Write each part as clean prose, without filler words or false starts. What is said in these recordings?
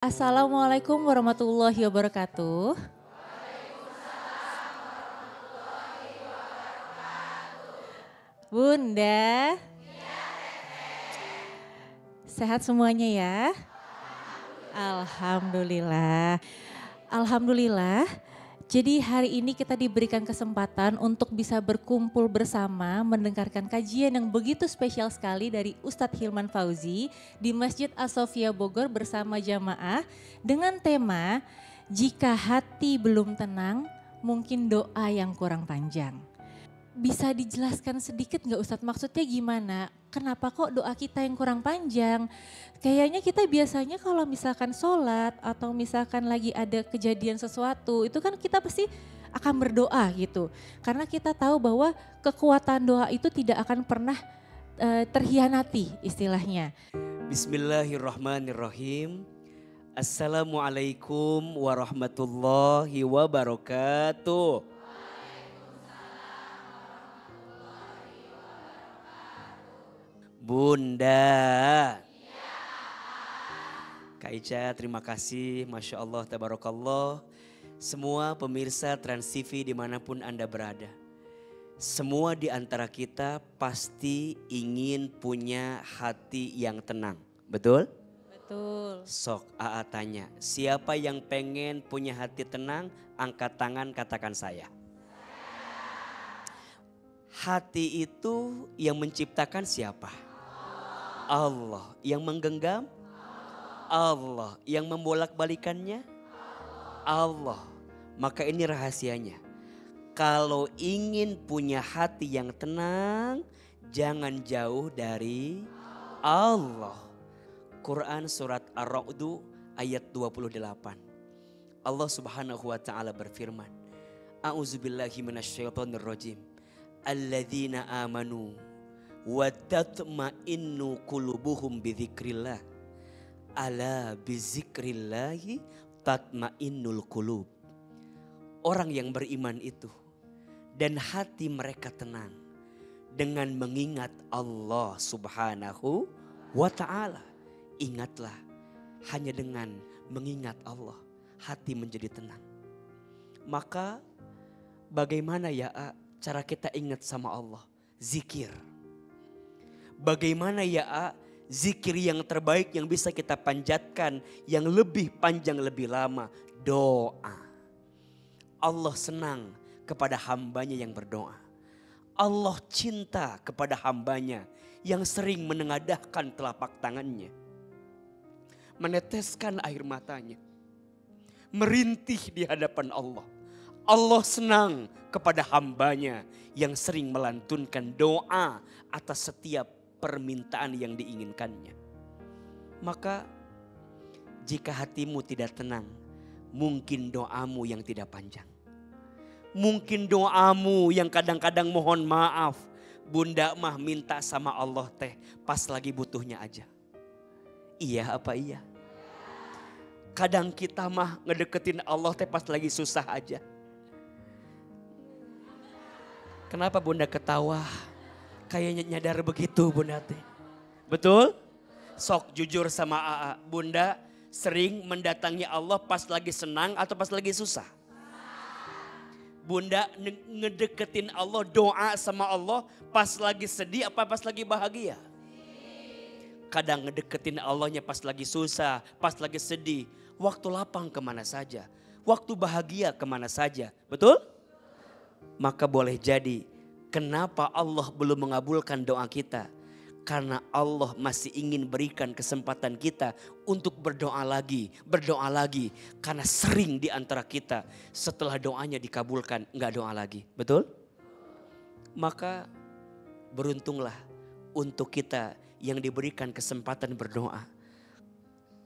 Assalamualaikum warahmatullahi wabarakatuh. Bunda, sehat semuanya ya? Alhamdulillah. Alhamdulillah. Jadi hari ini kita diberikan kesempatan untuk bisa berkumpul bersama mendengarkan kajian yang begitu spesial sekali dari Ustadz Hilman Fauzi di Masjid As-Sofia Bogor bersama jamaah dengan tema jika hati belum tenang mungkin doa yang kurang panjang. Bisa dijelaskan sedikit nggak Ustadz maksudnya gimana? Kenapa kok doa kita yang kurang panjang? Kayaknya kita biasanya kalau misalkan sholat atau misalkan lagi ada kejadian sesuatu itu kan kita pasti akan berdoa gitu. Karena kita tahu bahwa kekuatan doa itu tidak akan pernah terhianati istilahnya. Bismillahirrahmanirrahim. Assalamualaikum warahmatullahi wabarakatuh. Bunda. Kak Ica, terima kasih. Masya Allah, tabarakallah. Semua pemirsa Trans TV dimanapun Anda berada. Semua di antara kita pasti ingin punya hati yang tenang. Betul? Betul. Sok AA tanya, siapa yang pengen punya hati tenang? Angkat tangan, katakan saya. Hati itu yang menciptakan siapa? Allah. Yang menggenggam? Allah. Yang membolak-balikannya? Allah. Maka ini rahasianya. Kalau ingin punya hati yang tenang, jangan jauh dari Allah. Quran surat Ar-Ra'd ayat 28. Allah Subhanahu wa taala berfirman, A'udzubillahi minasyaitonirrajim. Alladzina amanu wa tatma'innu qulubuhum bidzikrillah. Ala bizikrillahi tatma'innul qulub. Orang yang beriman itu dan hati mereka tenang dengan mengingat Allah Subhanahu wa ta'ala. Ingatlah, hanya dengan mengingat Allah hati menjadi tenang. Maka bagaimana ya cara kita ingat sama Allah? Zikir. Bagaimana ya zikir yang terbaik yang bisa kita panjatkan yang lebih panjang lebih lama? Doa. Allah senang kepada hambanya yang berdoa. Allah cinta kepada hambanya yang sering menengadahkan telapak tangannya. Meneteskan air matanya. Merintih di hadapan Allah. Allah senang kepada hambanya yang sering melantunkan doa atas setiap permintaan yang diinginkannya. Maka jika hatimu tidak tenang, mungkin doamu yang tidak panjang. Mungkin doamu yang kadang-kadang mohon maaf. Bunda mah minta sama Allah teh pas lagi butuhnya aja. Iya apa iya? Kadang kita mah ngedeketin Allah teh pas lagi susah aja. Kenapa Bunda ketawa? Kayaknya nyadar begitu Bunda teh. Betul? Sok jujur sama AA. Bunda sering mendatangi Allah pas lagi senang atau pas lagi susah? Bunda ngedeketin Allah, doa sama Allah pas lagi sedih apa pas lagi bahagia? Kadang ngedeketin Allahnya pas lagi susah, pas lagi sedih. Waktu lapang kemana saja, waktu bahagia kemana saja. Betul? Maka boleh jadi kenapa Allah belum mengabulkan doa kita? Karena Allah masih ingin berikan kesempatan kita untuk berdoa lagi. Berdoa lagi. Karena sering di antara kita setelah doanya dikabulkan enggak doa lagi. Betul? Maka beruntunglah untuk kita yang diberikan kesempatan berdoa.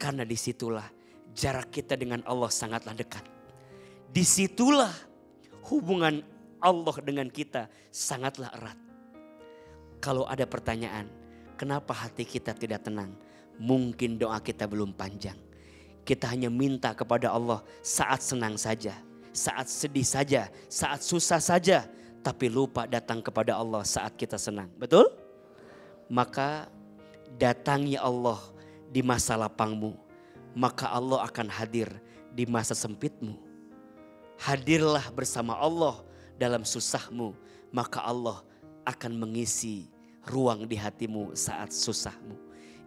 Karena disitulah jarak kita dengan Allah sangatlah dekat. Disitulah hubungan Allah dengan kita sangatlah erat. Kalau ada pertanyaan, kenapa hati kita tidak tenang? Mungkin doa kita belum panjang. Kita hanya minta kepada Allah saat senang saja, saat sedih saja, saat susah saja. Tapi lupa datang kepada Allah saat kita senang. Betul? Maka datangi Allah di masa lapangmu. maka Allah akan hadir di masa sempitmu. Hadirlah bersama Allah dalam susahmu, maka Allah akan mengisi ruang di hatimu saat susahmu.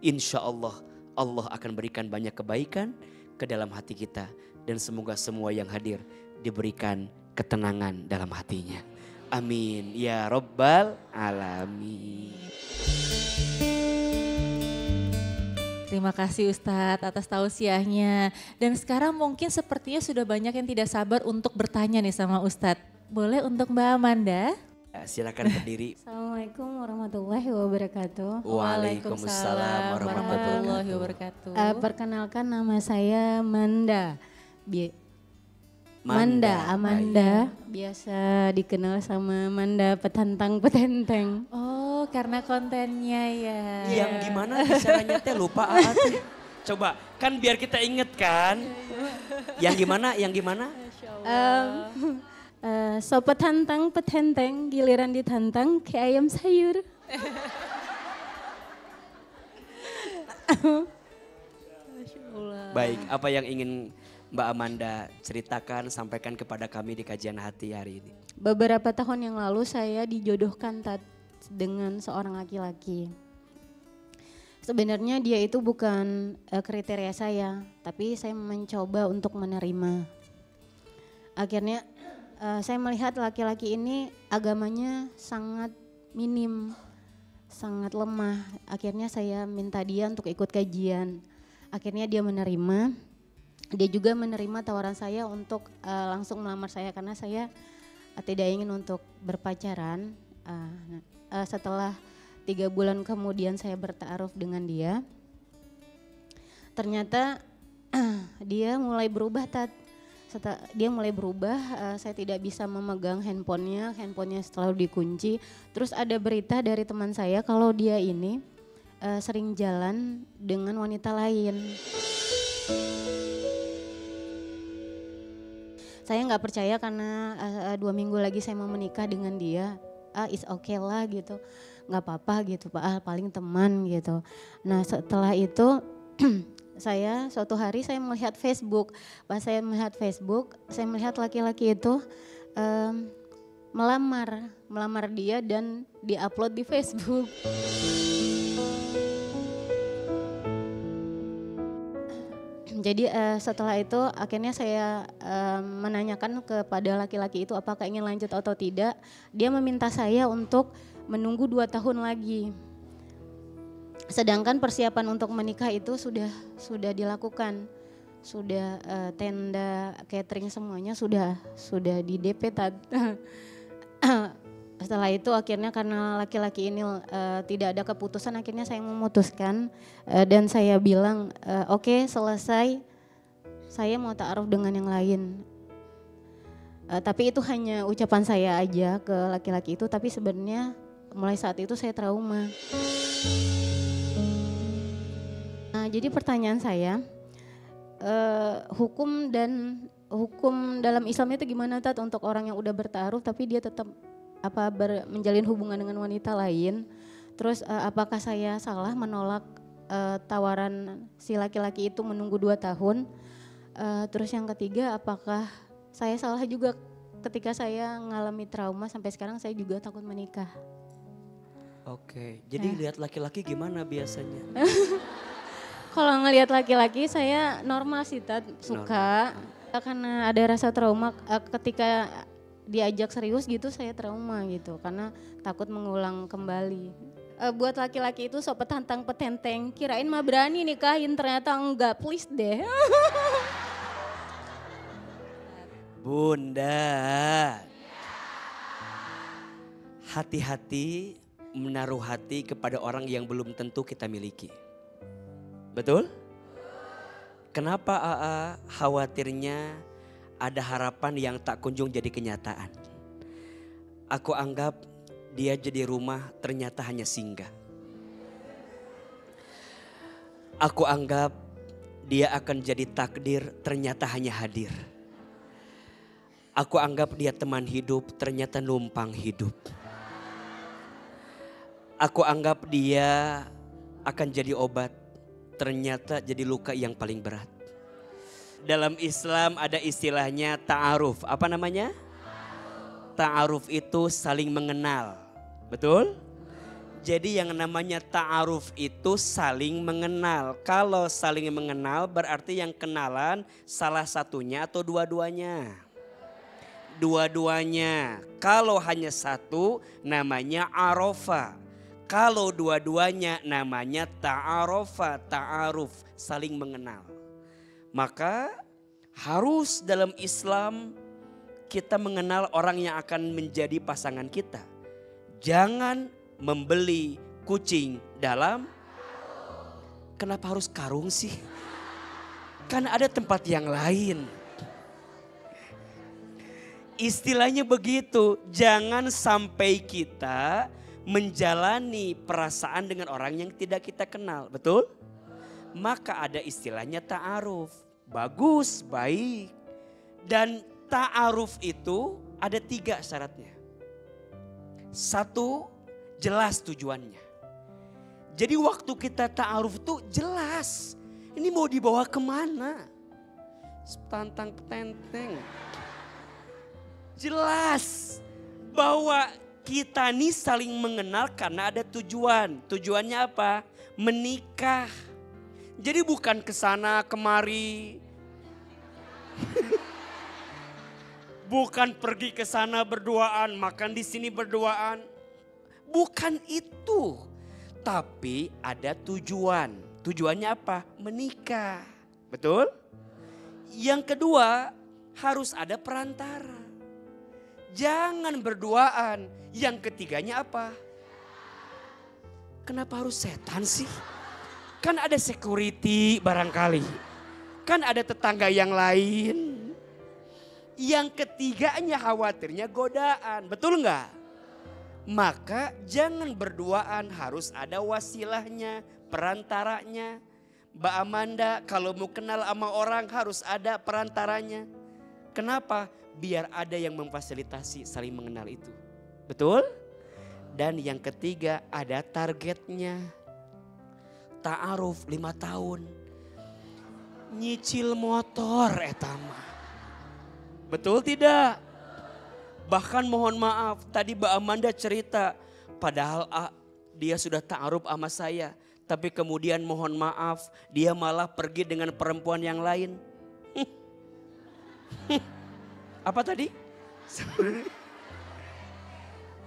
Insya Allah, Allah akan berikan banyak kebaikan ke dalam hati kita. Dan semoga semua yang hadir diberikan ketenangan dalam hatinya. Amin. Ya Rabbal Alamin. Terima kasih Ustadz atas tausiahnya. Dan sekarang mungkin sepertinya sudah banyak yang tidak sabar untuk bertanya nih sama Ustadz. Boleh untuk Mbak Amanda? Ya, silakan berdiri. Assalamualaikum warahmatullahi wabarakatuh. Waalaikumsalam warahmatullahi wabarakatuh. Perkenalkan nama saya Manda. Manda. Amanda. Biasa dikenal sama Manda Petantang Petenteng. Oh, karena kontennya ya. Yang gimana bicaranya teh lupa Aa teh. Coba kan biar kita inget kan. Yang gimana? Yang gimana? So petantang petenteng giliran ditantang kayak ayam sayur. Baik, apa yang ingin Mbak Amanda ceritakan, sampaikan kepada kami di kajian hati hari ini? Beberapa tahun yang lalu saya dijodohkan dengan seorang laki-laki. Sebenarnya dia itu bukan kriteria saya, tapi saya mencoba untuk menerima. Akhirnya saya melihat laki-laki ini agamanya sangat minim, sangat lemah. Akhirnya saya minta dia untuk ikut kajian. Akhirnya dia menerima. Dia juga menerima tawaran saya untuk langsung melamar saya karena saya tidak ingin untuk berpacaran. Setelah 3 bulan kemudian saya bertaaruf dengan dia. Ternyata dia mulai berubah, dia mulai berubah, saya tidak bisa memegang handphonenya selalu dikunci. Terus ada berita dari teman saya kalau dia ini sering jalan dengan wanita lain. Saya nggak percaya karena 2 minggu lagi saya mau menikah dengan dia. It's okay lah gitu, nggak apa-apa gitu Pak, paling teman gitu. Nah setelah itu suatu hari saya melihat Facebook. Pas saya melihat Facebook, saya melihat laki-laki itu melamar dia dan diupload di Facebook. Jadi setelah itu akhirnya saya menanyakan kepada laki-laki itu apakah ingin lanjut atau tidak. Dia meminta saya untuk menunggu 2 tahun lagi. Sedangkan persiapan untuk menikah itu sudah dilakukan. Sudah tenda, catering semuanya sudah di DP Setelah itu akhirnya karena laki-laki ini tidak ada keputusan, akhirnya saya memutuskan dan saya bilang oke, selesai, saya mau ta'aruf dengan yang lain. Tapi itu hanya ucapan saya aja ke laki-laki itu, tapi sebenarnya mulai saat itu saya trauma. Nah, jadi pertanyaan saya, hukum dalam Islam itu gimana Tat untuk orang yang udah bertaaruf tapi dia tetap menjalin hubungan dengan wanita lain. Terus apakah saya salah menolak tawaran si laki-laki itu menunggu 2 tahun? Terus yang ketiga, apakah saya salah juga ketika saya mengalami trauma sampai sekarang saya juga takut menikah? Oke, jadi lihat laki-laki gimana biasanya? Kalau ngelihat laki-laki saya normal sih Tat, suka. Karena ada rasa trauma ketika diajak serius gitu saya trauma gitu karena takut mengulang kembali. Buat laki-laki itu sok petantang petenteng, kirain mah berani nikahin ternyata enggak, please deh. Bunda, hati-hati menaruh hati kepada orang yang belum tentu kita miliki. Betul? Kenapa Aa khawatirnya ada harapan yang tak kunjung jadi kenyataan? Aku anggap dia jadi rumah ternyata hanya singgah. Aku anggap dia akan jadi takdir ternyata hanya hadir. Aku anggap dia teman hidup ternyata numpang hidup. Aku anggap dia akan jadi obat ternyata jadi luka yang paling berat. Dalam Islam ada istilahnya ta'aruf. Apa namanya? Ta'aruf itu saling mengenal. Betul? Jadi yang namanya ta'aruf itu saling mengenal. Kalau saling mengenal berarti yang kenalan salah satunya atau dua-duanya. Dua-duanya. Kalau hanya satu namanya arofa. Kalau dua-duanya namanya ta'arofa, ta'aruf, saling mengenal. Maka harus dalam Islam kita mengenal orang yang akan menjadi pasangan kita. Jangan membeli kucing dalam. Kenapa harus karung sih? Kan ada tempat yang lain. Istilahnya begitu, jangan sampai kita menjalani perasaan dengan orang yang tidak kita kenal, betul? Maka ada istilahnya ta'aruf, bagus, baik. Dan ta'aruf itu ada 3 syaratnya. 1, jelas tujuannya. Jadi waktu kita ta'aruf tuh jelas, ini mau dibawa kemana? Tantang petenteng. Jelas bahwa kita nih saling mengenal karena ada tujuan. Tujuannya apa? Menikah. Jadi bukan kesana kemari. Bukan pergi ke sana berduaan, makan di sini berduaan. Bukan itu. Tapi ada tujuan. Tujuannya apa? Menikah. Betul? Yang kedua, harus ada perantara. Jangan berduaan. Yang ketiganya apa? Kenapa harus setan sih? Kan ada security barangkali. Kan ada tetangga yang lain. Yang ketiganya khawatirnya godaan. Betul nggak? Maka jangan berduaan, harus ada wasilahnya, perantaranya. Mbak Amanda kalau mau kenal sama orang harus ada perantaranya. Kenapa? Biar ada yang memfasilitasi saling mengenal itu. Betul? Dan yang ketiga ada targetnya. Ta'aruf 5 tahun. Nyicil motor etama. Betul tidak? Bahkan mohon maaf tadi Mbak Amanda cerita. Padahal dia sudah ta'aruf sama saya. Tapi kemudian mohon maaf dia malah pergi dengan perempuan yang lain. Apa tadi?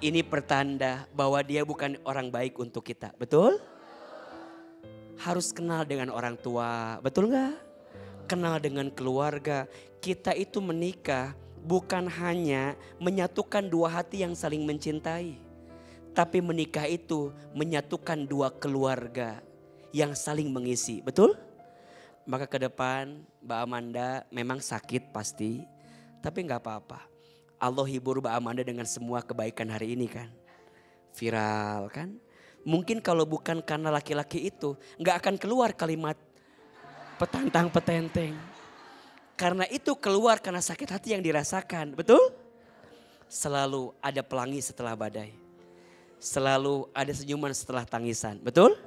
Ini pertanda bahwa dia bukan orang baik untuk kita. Betul? Harus kenal dengan orang tua, betul gak? Kenal dengan keluarga. Kita itu menikah bukan hanya menyatukan 2 hati yang saling mencintai. Tapi menikah itu menyatukan 2 keluarga yang saling mengisi, betul? Maka ke depan Mbak Amanda memang sakit pasti. Tapi gak apa-apa. Allah hibur Mbak Amanda dengan semua kebaikan hari ini kan. Viral kan. Mungkin kalau bukan karena laki-laki itu gak akan keluar kalimat petantang petenteng. Karena itu keluar karena sakit hati yang dirasakan. Betul? Selalu ada pelangi setelah badai. Selalu ada senyuman setelah tangisan. Betul?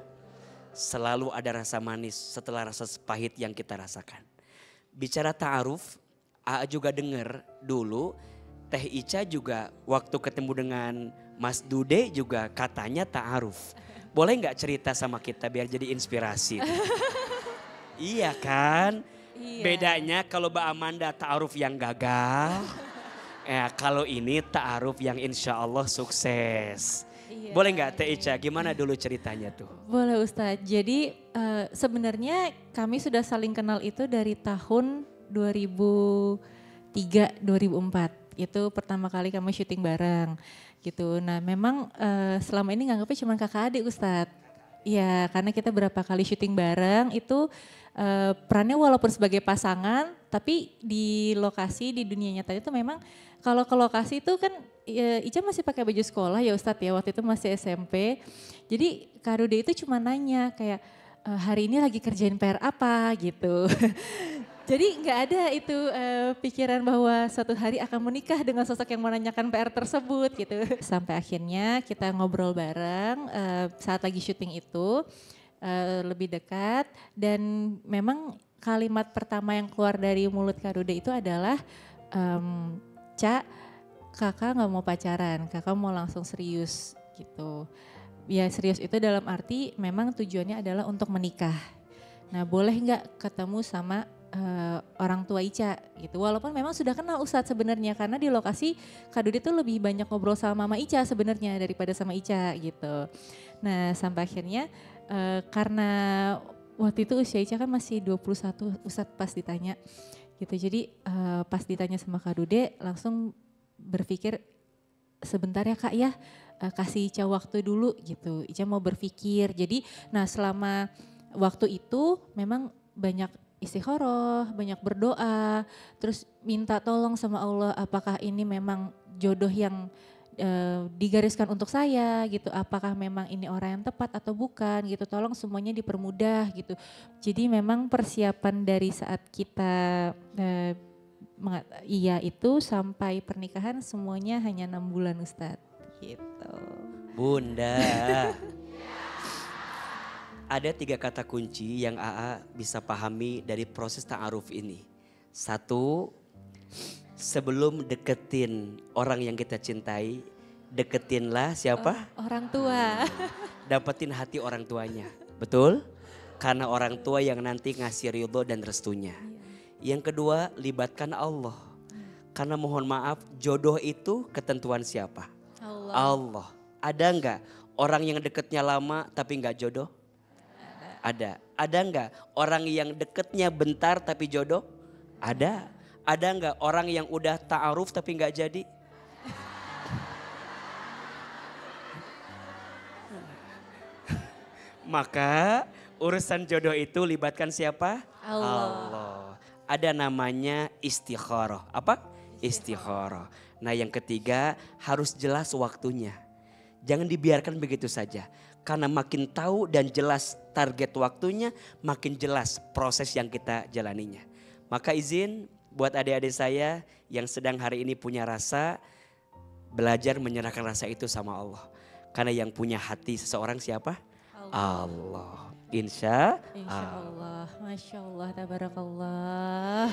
Selalu ada rasa manis setelah rasa pahit yang kita rasakan. Bicara ta'aruf, A juga dengar dulu Teh Ica juga waktu ketemu dengan Mas Dude juga katanya ta'aruf. Boleh gak cerita sama kita biar jadi inspirasi? Iya kan? Iya. Bedanya kalau Mbak Amanda ta'aruf yang gagal. Kalau ini ta'aruf yang insya Allah sukses. Iya, boleh gak Teh Ica? Gimana dulu ceritanya tuh? Boleh Ustadz. Jadi sebenarnya kami sudah saling kenal itu dari tahun 2003-2004. Itu pertama kali kami syuting bareng gitu. Nah memang selama ini nganggapnya cuma kakak adik Ustadz. Ya karena kita berapa kali syuting bareng itu perannya walaupun sebagai pasangan. Tapi di lokasi di dunia nyata itu memang kalau ke lokasi itu kan Ica masih pakai baju sekolah ya Ustadz ya. Waktu itu masih SMP. Jadi Kak Dude itu cuma nanya kayak hari ini lagi kerjain PR apa gitu. Jadi nggak ada itu pikiran bahwa suatu hari akan menikah dengan sosok yang menanyakan PR tersebut gitu. Sampai akhirnya kita ngobrol bareng saat lagi syuting itu lebih dekat dan memang kalimat pertama yang keluar dari mulut Kak Dude itu adalah, Ca, kakak nggak mau pacaran, kakak mau langsung serius gitu. Ya serius itu dalam arti memang tujuannya adalah untuk menikah. Nah boleh nggak ketemu sama orang tua Ica gitu. Walaupun memang sudah kenal Ustadz sebenarnya karena di lokasi Kak Dude tuh lebih banyak ngobrol sama Mama Ica sebenarnya daripada sama Ica gitu. Nah sampai akhirnya karena waktu itu usia Ica kan masih 21 Ustadz pas ditanya gitu. Jadi pas ditanya sama Kak Dude langsung berpikir sebentar ya Kak ya kasih Ica waktu dulu gitu. Ica mau berpikir. Jadi nah selama waktu itu memang banyak istikharah, banyak berdoa, terus minta tolong sama Allah apakah ini memang jodoh yang digariskan untuk saya gitu, apakah memang ini orang yang tepat atau bukan gitu, tolong semuanya dipermudah gitu. Jadi memang persiapan dari saat kita iya itu sampai pernikahan semuanya hanya 6 bulan Ustadz gitu. Bunda. Ada 3 kata kunci yang AA bisa pahami dari proses ta'aruf ini. 1, sebelum deketin orang yang kita cintai, deketinlah siapa? Orang tua. Dapetin hati orang tuanya. Betul? Karena orang tua yang nanti ngasih ridho dan restunya. Yang kedua, libatkan Allah. Karena mohon maaf, jodoh itu ketentuan siapa? Allah. Ada enggak orang yang deketnya lama tapi enggak jodoh? Ada. Ada enggak orang yang deketnya bentar tapi jodoh? Ada. Ada enggak orang yang udah ta'aruf tapi enggak jadi? Maka urusan jodoh itu libatkan siapa? Allah. Ada namanya istikharah. Apa? Istikharah. Nah yang ketiga harus jelas waktunya. Jangan dibiarkan begitu saja. Karena makin tahu dan jelas target waktunya, makin jelas proses yang kita jalaninya. Maka izin buat adik-adik saya yang sedang hari ini punya rasa, belajar menyerahkan rasa itu sama Allah. Karena yang punya hati seseorang siapa? Allah. Insya Allah. Masya Allah, tabarakallah.